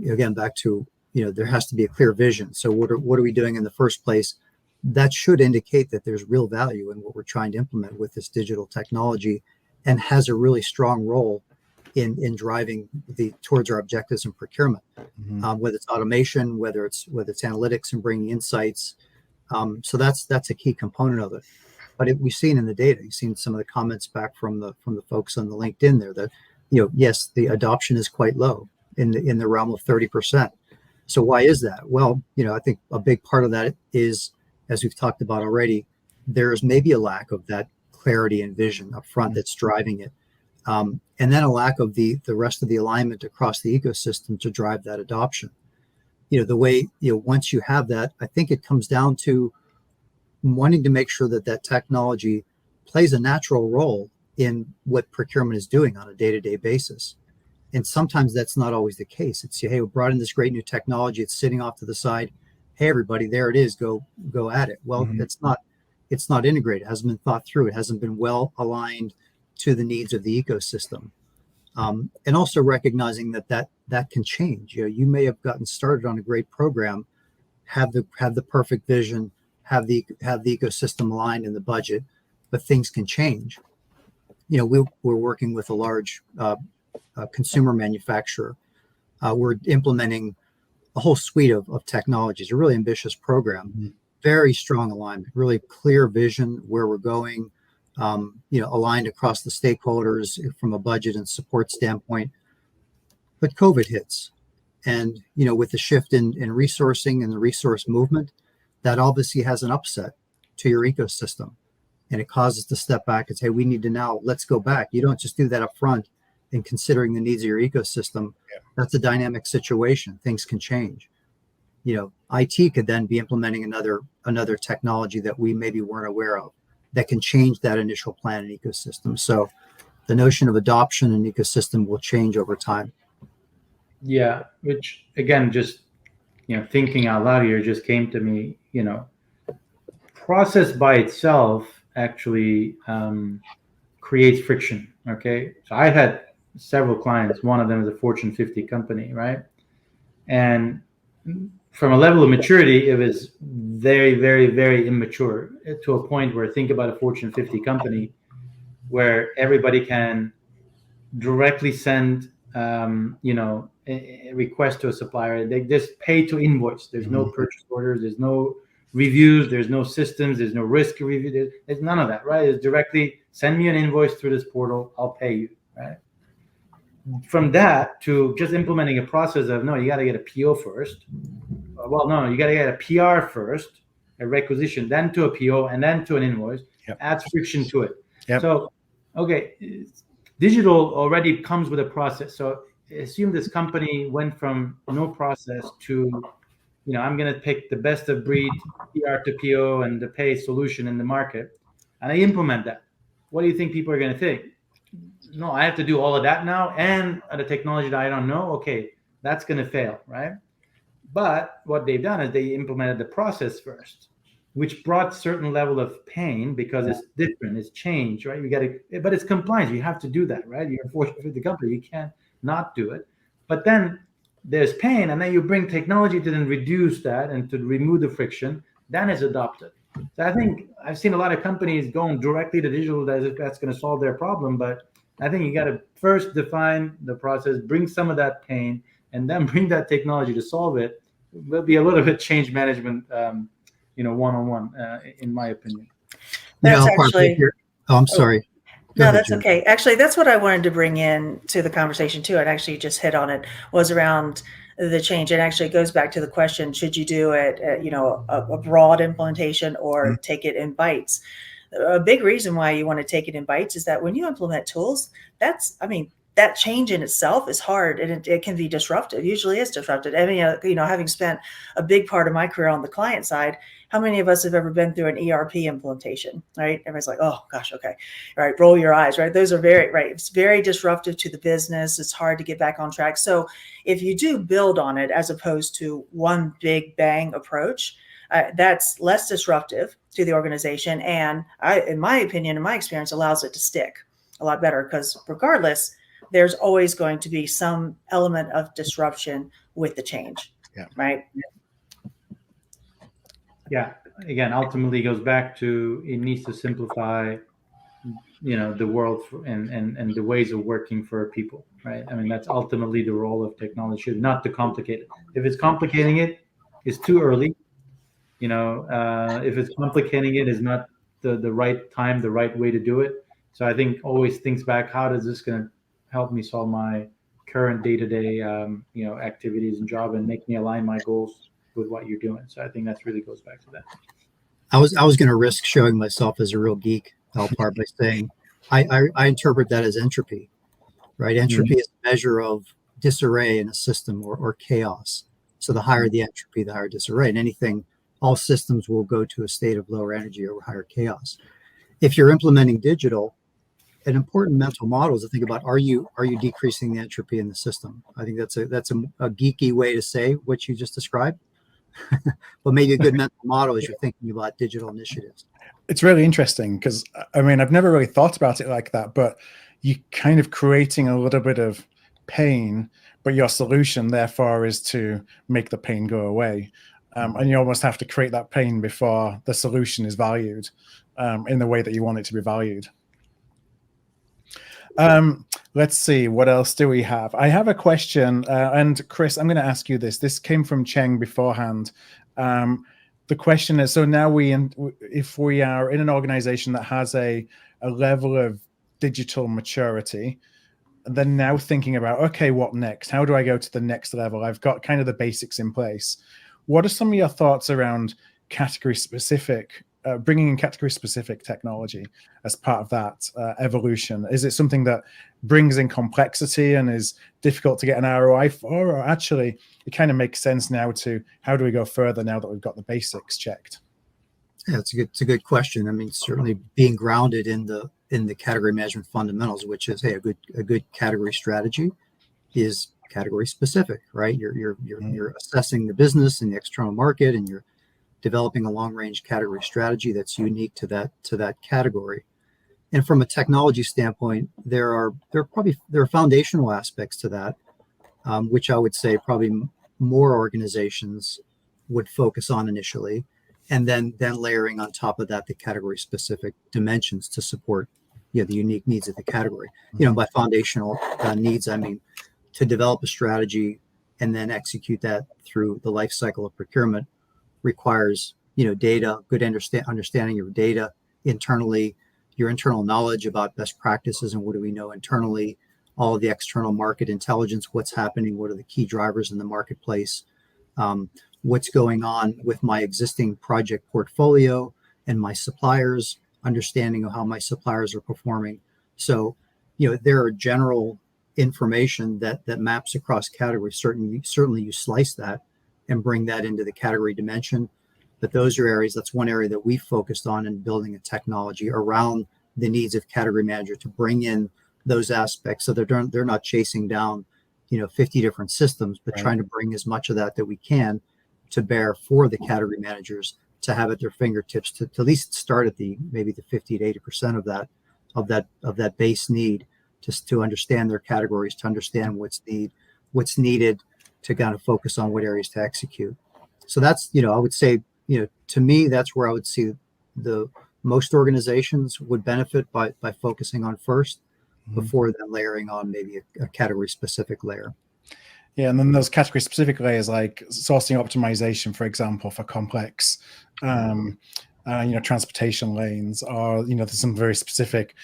again, back to, there has to be a clear vision. So what are we doing in the first place? That should indicate that there's real value in what we're trying to implement with this digital technology, and has a really strong role in driving towards our objectives in procurement, whether it's automation, whether it's analytics and bringing insights. So that's a key component of it. But we've seen in the data, you've seen some of the comments back from the folks on the LinkedIn there that, yes, the adoption is quite low in the realm of 30%. So why is that? Well, I think a big part of that is, as we've talked about already, there's maybe a lack of that clarity and vision up front that's driving it. And then a lack of the rest of the alignment across the ecosystem to drive that adoption. The way, once you have that, I think it comes down to wanting to make sure that technology plays a natural role in what procurement is doing on a day-to-day basis. And sometimes that's not always the case. It's, hey, we brought in this great new technology. It's sitting off to the side. Hey, everybody, there it is. Go at it. Well, it's not integrated. It hasn't been thought through. It hasn't been well aligned to the needs of the ecosystem. And also recognizing that can change. You may have gotten started on a great program, have the perfect vision, have the ecosystem aligned in the budget, but things can change. We're working with a large consumer manufacturer. We're implementing a whole suite of technologies, a really ambitious program, very strong alignment, really clear vision where we're going, aligned across the stakeholders from a budget and support standpoint. But COVID hits. And, with the shift in resourcing and the resource movement, that obviously has an upset to your ecosystem. And it causes to step back and say, we need to let's go back. You don't just do that up front in considering the needs of your ecosystem. Yeah. That's a dynamic situation. Things can change. IT could then be implementing another technology that we maybe weren't aware of that can change that initial plan and ecosystem. So the notion of adoption and ecosystem will change over time. Yeah, which again, just thinking out loud here just came to me. Process by itself actually creates friction. Okay, so I had several clients. One of them is a Fortune 50 company, right? And from a level of maturity, it was very, very, very immature to a point where, think about a Fortune 50 company where everybody can directly send, a request to a supplier. They just pay to invoice. There's no purchase orders. There's no reviews. There's no systems. There's no risk review. There's none of that, right? It's directly send me an invoice through this portal. I'll pay you, right? From that to just implementing a process of, no, you got to get a PO first. Well, no, you got to get a PR first, a requisition, then to a PO, and then to an invoice. Yep. Adds friction to it. Yep. So, okay, digital already comes with a process. So assume this company went from no process to, I'm going to pick the best of breed PR to PO and the pay solution in the market, and I implement that. What do you think people are going to think? No, I have to do all of that now, and the technology that I don't know. Okay, that's going to fail, right? But what they've done is they implemented the process first, which brought certain level of pain because it's different, it's change, right? But it's compliance. You have to do that, right? You're forced to the company. You can't not do it. But then there's pain, and then you bring technology to then reduce that and to remove the friction. Then it's adopted. So I think I've seen a lot of companies going directly to digital that's going to solve their problem, but I think you got to first define the process, bring some of that pain, and then bring that technology to solve it. Will be a little bit change management, one-on-one, in my opinion. That's Alpar, actually. oh, I'm Oh, sorry. Go no, ahead, that's Jim. okay. Actually, that's what I wanted to bring in to the conversation too. And actually just hit on it was around the change. And actually it goes back to the question, should you do it, a broad implementation or take it in bites? A big reason why you want to take it in bites is that when you implement tools, that change in itself is hard and it can be disruptive. Usually is disruptive. I mean, having spent a big part of my career on the client side, how many of us have ever been through an ERP implementation, right? Everybody's like, oh gosh, okay. All right, roll your eyes, right? Those are it's very disruptive to the business. It's hard to get back on track. So if you do build on it as opposed to one big bang approach, that's less disruptive to the organization. And in my opinion, in my experience, allows it to stick a lot better because regardless, there's always going to be some element of disruption with the change, right? Yeah. Again, ultimately it goes back to it needs to simplify, the world and the ways of working for people, right? I mean, that's ultimately the role of technology, not to complicate it. If it's complicating it, it's too early. If it's complicating it, is not the right time, the right way to do it. So I think always thinks back, how does this going to help me solve my current day-to-day, activities and job and make me align my goals with what you're doing. So I think that really goes back to that. I was going to risk showing myself as a real geek, Alpar, by saying I interpret that as entropy, right? Entropy is a measure of disarray in a system or chaos. So the higher the entropy, the higher disarray. And all systems will go to a state of lower energy or higher chaos. If you're implementing digital, an important mental model is to think about, are you decreasing the entropy in the system? I think that's a geeky way to say what you just described. But maybe a good mental model as you're thinking about digital initiatives. It's really interesting because, I mean, I've never really thought about it like that, but you're kind of creating a little bit of pain, but your solution, therefore, is to make the pain go away. And you almost have to create that pain before the solution is valued in the way that you want it to be valued. Let's see, what else do we have? I have a question, and Chris, I'm going to ask you this. This came from Cheng beforehand. The question is, so now if we are in an organization that has a level of digital maturity, then now thinking about, okay, what next? How do I go to the next level? I've got kind of the basics in place. What are some of your thoughts around category specific, bringing in category specific technology as part of that evolution? Is it something that brings in complexity and is difficult to get an ROI for, or actually it kind of makes sense now to how do we go further now that we've got the basics checked? Yeah, it's a good question. I mean, certainly being grounded in the category management fundamentals, which is, hey, a good category strategy is category specific, right? You're assessing the business and the external market, and you're developing a long range category strategy that's unique to that category. And from a technology standpoint, there are foundational aspects to that, which I would say probably more organizations would focus on initially, and then layering on top of that the category specific dimensions to support the unique needs of the category. By foundational needs, I mean to develop a strategy and then execute that through the life cycle of procurement requires data, good understanding of data internally, your internal knowledge about best practices and what do we know internally, all of the external market intelligence, what's happening, what are the key drivers in the marketplace, what's going on with my existing project portfolio and my suppliers, understanding of how my suppliers are performing. So there are general information that maps across categories. Certainly you slice that and bring that into the category dimension. But those are areas, that's one area that we focused on in building a technology around the needs of category manager to bring in those aspects so they're not chasing down 50 different systems, but trying to bring as much of that we can to bear for the category managers to have at their fingertips to at least start at maybe the 50 to 80% of that base need, just to understand their categories, to understand what's needed to kind of focus on what areas to execute. So that's, I would say, to me, that's where I would see the most organizations would benefit by focusing on first. before then layering on maybe a category specific layer. Yeah, and then those category specific layers like sourcing optimization, for example, for complex, transportation lanes, or there's some very specific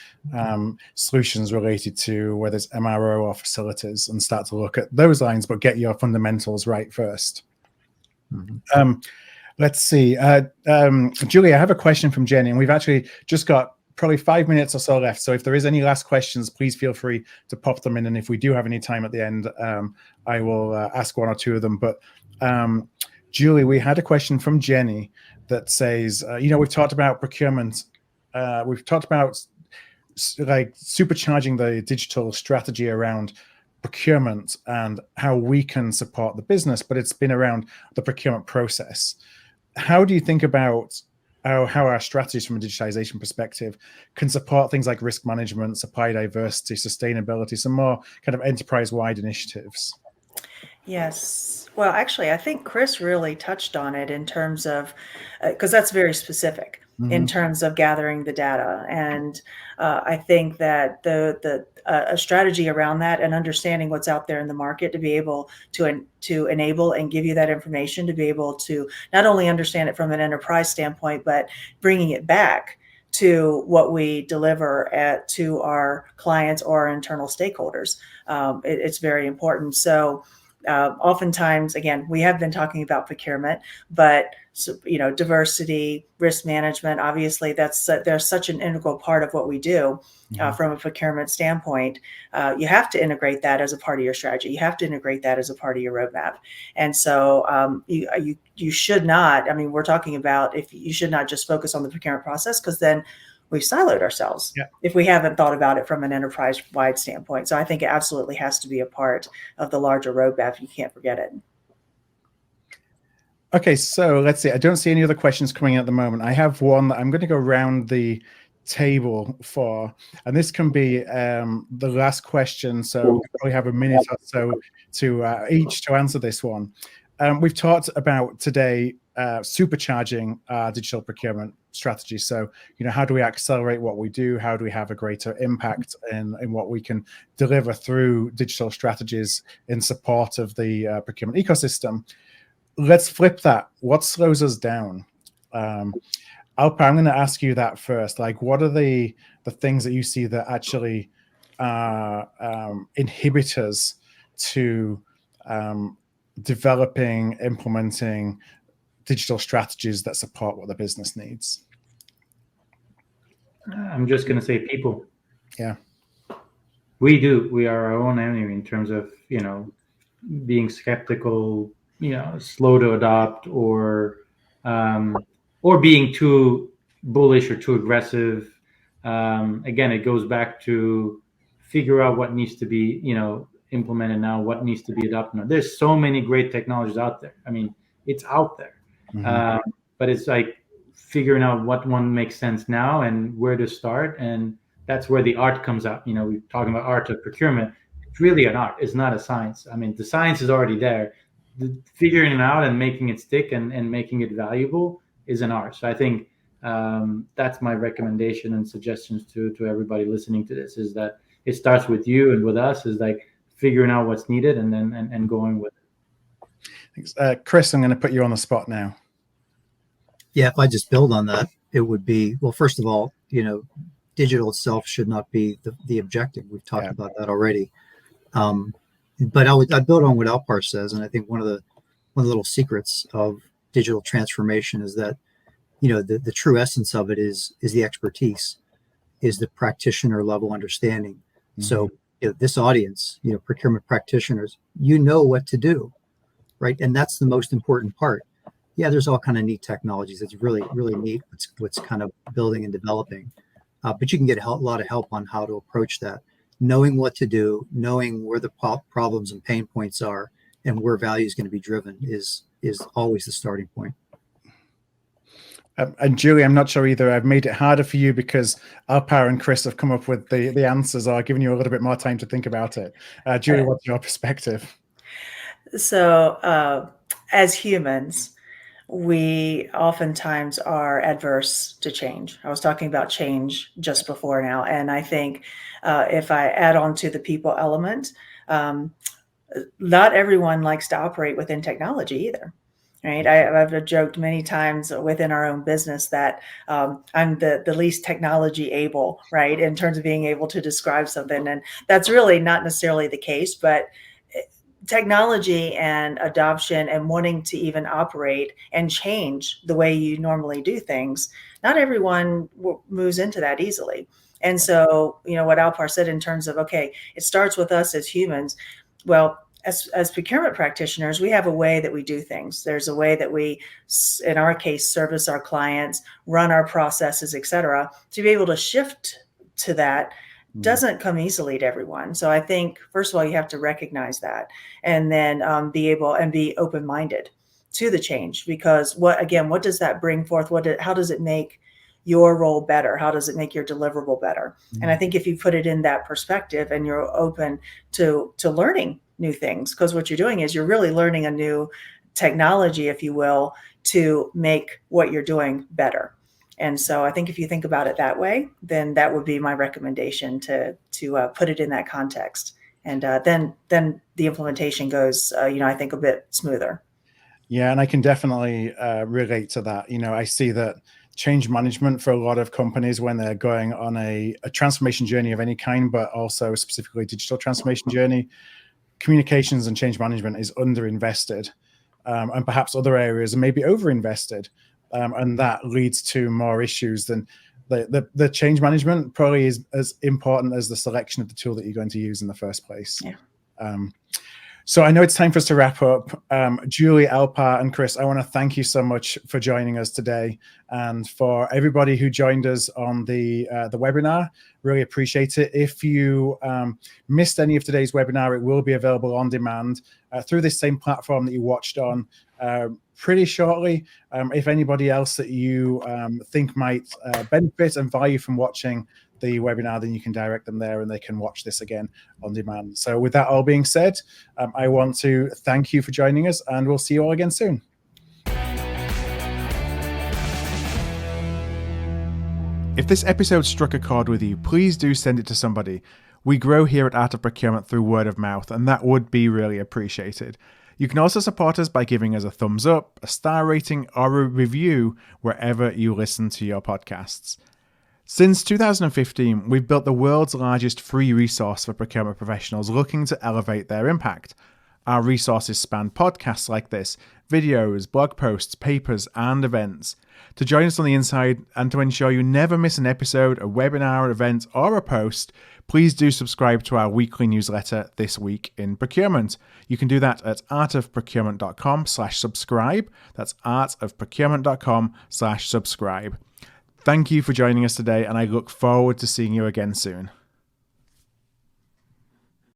solutions related to whether it's MRO or facilities, and start to look at those lines, but get your fundamentals right first. Let's see, Julie, I have a question from Jenny, and we've actually just got probably 5 minutes or so left. So if there is any last questions, please feel free to pop them in. And if we do have any time at the end, I will ask one or two of them. But Julie, we had a question from Jenny that says, we've talked about procurement. We've talked about like supercharging the digital strategy around procurement and how we can support the business, but it's been around the procurement process. How do you think about how our strategies from a digitization perspective can support things like risk management, supply diversity, sustainability, some more kind of enterprise-wide initiatives? Yes. Well, actually, I think Chris really touched on it in terms of, because that's very specific in terms of gathering the data. And I think that a strategy around that and understanding what's out there in the market to be able to enable and give you that information, to be able to not only understand it from an enterprise standpoint, but bringing it back to what we deliver to our clients or our internal stakeholders. It's very important. So oftentimes, again, we have been talking about procurement, but diversity, risk management, obviously there's such an integral part of what we do from a procurement standpoint. You have to integrate that as a part of your strategy. You have to integrate that as a part of your roadmap. And so you should not, we're talking about you should not just focus on the procurement process, because then we've siloed ourselves if we haven't thought about it from an enterprise-wide standpoint. So I think it absolutely has to be a part of the larger roadmap. You can't forget it. Okay, so let's see. I don't see any other questions coming in at the moment. I have one that I'm going to go around the table for, and this can be the last question. So we probably have a minute or so to each to answer this one. We've talked about today supercharging our digital procurement strategy. So, how do we accelerate what we do? How do we have a greater impact in what we can deliver through digital strategies in support of the procurement ecosystem? Let's flip that. What slows us down? Alpar, I'm going to ask you that first. Like, what are the things that you see that actually inhibit us to developing, implementing digital strategies that support what the business needs? I'm just going to say people. Yeah. We are our own enemy in terms of, being skeptical, slow to adopt, or being too bullish or too aggressive. Again, it goes back to figure out what needs to be, implemented now, what needs to be adopted now. There's so many great technologies out there. It's out there. But it's like figuring out what one makes sense now and where to start. And that's where the art comes out. We're talking about art of procurement. It's really an art. It's not a science. The science is already there. Figuring it out and making it stick and making it valuable is an art. So I think that's my recommendation and suggestions to everybody listening to this, is that it starts with you and with us, is like figuring out what's needed and then and going with it. Thanks. Chris, I'm going to put you on the spot now. Yeah, if I just build on that, it would be, well, first of all, digital itself should not be the objective. We've talked about that already. But I'd build on what Alpar says, and I think one of the little secrets of digital transformation is that, the true essence of it is the expertise, is the practitioner level understanding. So this audience, procurement practitioners, what to do, right? And that's the most important part. Yeah, there's all kind of neat technologies. It's really, really neat what's kind of building and developing. But you can get a lot of help on how to approach that. Knowing what to do, knowing where the problems and pain points are, and where value is going to be driven is always the starting point. And Julie, I'm not sure either. I've made it harder for you because Alpar and Chris have come up with the answers, or given you a little bit more time to think about it. Julie, what's your perspective? So as humans, we oftentimes are adverse to change. I was talking about change just before now. And I think if I add on to the people element, not everyone likes to operate within technology either. Right. I've joked many times within our own business that I'm the least technology able, right, in terms of being able to describe something. And that's really not necessarily the case, but technology and adoption and wanting to even operate and change the way you normally do things, not everyone moves into that easily. And so, what Alpar said in terms of, okay, it starts with us as humans. Well, as procurement practitioners, we have a way that we do things. There's a way that we, in our case, service our clients, run our processes, et cetera. To be able to shift to that doesn't come easily to everyone. So I think, first of all, you have to recognize that, and then be able and be open-minded to the change, because what does that bring forth? How does it make your role better? How does it make your deliverable better? And I think if you put it in that perspective and you're open to learning new things, because what you're doing is you're really learning a new technology, if you will, to make what you're doing better. And so I think if you think about it that way, then that would be my recommendation to put it in that context. And then the implementation goes, I think a bit smoother. Yeah, and I can definitely relate to that. I see that change management for a lot of companies when they're going on a transformation journey of any kind, but also specifically digital transformation journey, communications and change management is underinvested, and perhaps other areas are maybe overinvested. And that leads to more issues than the change management probably is as important as the selection of the tool that you're going to use in the first place. Yeah. So I know it's time for us to wrap up. Julie, Alpar, and Chris, I want to thank you so much for joining us today, and for everybody who joined us on the webinar. Really appreciate it. If you missed any of today's webinar, it will be available on demand through this same platform that you watched on pretty shortly. If anybody else that you think might benefit and value from watching the webinar, then you can direct them there and they can watch this again on demand. So with that all being said, I want to thank you for joining us, and we'll see you all again soon. If this episode struck a chord with you, please do send it to somebody. We grow here at Art of Procurement through word of mouth, and that would be really appreciated. You can also support us by giving us a thumbs up, a star rating, or a review wherever you listen to your podcasts. Since 2015, we've built the world's largest free resource for procurement professionals looking to elevate their impact. Our resources span podcasts like this, videos, blog posts, papers, and events. To join us on the inside and to ensure you never miss an episode, a webinar, event, or a post, please do subscribe to our weekly newsletter, This Week in Procurement. You can do that at artofprocurement.com/subscribe. That's artofprocurement.com/subscribe. Thank you for joining us today, and I look forward to seeing you again soon.